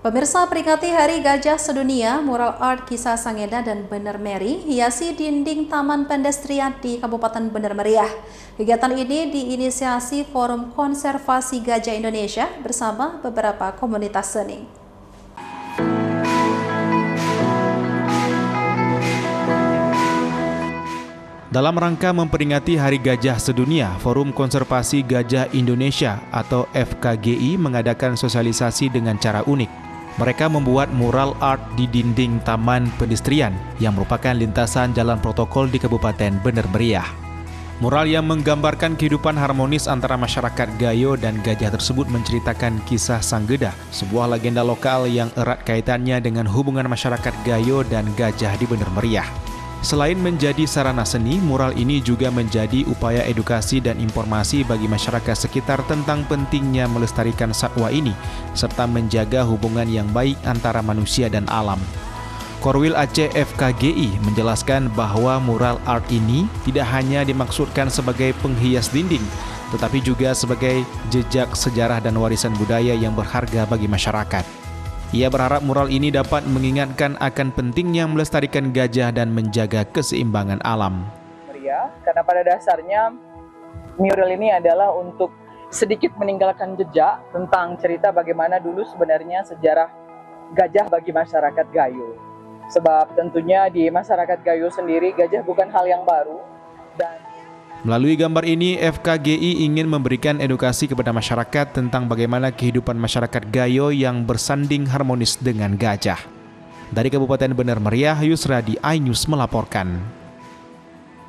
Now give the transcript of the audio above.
Pemirsa, peringati Hari Gajah Sedunia, mural art kisah Sangeda dan Bener Meri hiasi dinding Taman Pedestrian di Kabupaten Bener Meriah. Kegiatan ini diinisiasi Forum Konservasi Gajah Indonesia bersama beberapa komunitas seni. Dalam rangka memperingati Hari Gajah Sedunia, Forum Konservasi Gajah Indonesia atau FKGI mengadakan sosialisasi dengan cara unik. Mereka membuat mural art di dinding Taman Pedestrian yang merupakan lintasan jalan protokol di Kabupaten Bener Meriah. Mural yang menggambarkan kehidupan harmonis antara masyarakat Gayo dan gajah tersebut menceritakan kisah Sanggeda, sebuah legenda lokal yang erat kaitannya dengan hubungan masyarakat Gayo dan gajah di Bener Meriah. Selain menjadi sarana seni, mural ini juga menjadi upaya edukasi dan informasi bagi masyarakat sekitar tentang pentingnya melestarikan satwa ini, serta menjaga hubungan yang baik antara manusia dan alam. Korwil Aceh FKGI menjelaskan bahwa mural art ini tidak hanya dimaksudkan sebagai penghias dinding, tetapi juga sebagai jejak sejarah dan warisan budaya yang berharga bagi masyarakat. Ia berharap mural ini dapat mengingatkan akan pentingnya melestarikan gajah dan menjaga keseimbangan alam. Karena pada dasarnya mural ini adalah untuk sedikit meninggalkan jejak tentang cerita bagaimana dulu sebenarnya sejarah gajah bagi masyarakat Gayo. Sebab tentunya di masyarakat Gayo sendiri gajah bukan hal yang baru. Melalui gambar ini, FKGI ingin memberikan edukasi kepada masyarakat tentang bagaimana kehidupan masyarakat Gayo yang bersanding harmonis dengan gajah. Dari Kabupaten Bener Meriah, Yusradi, iNews melaporkan.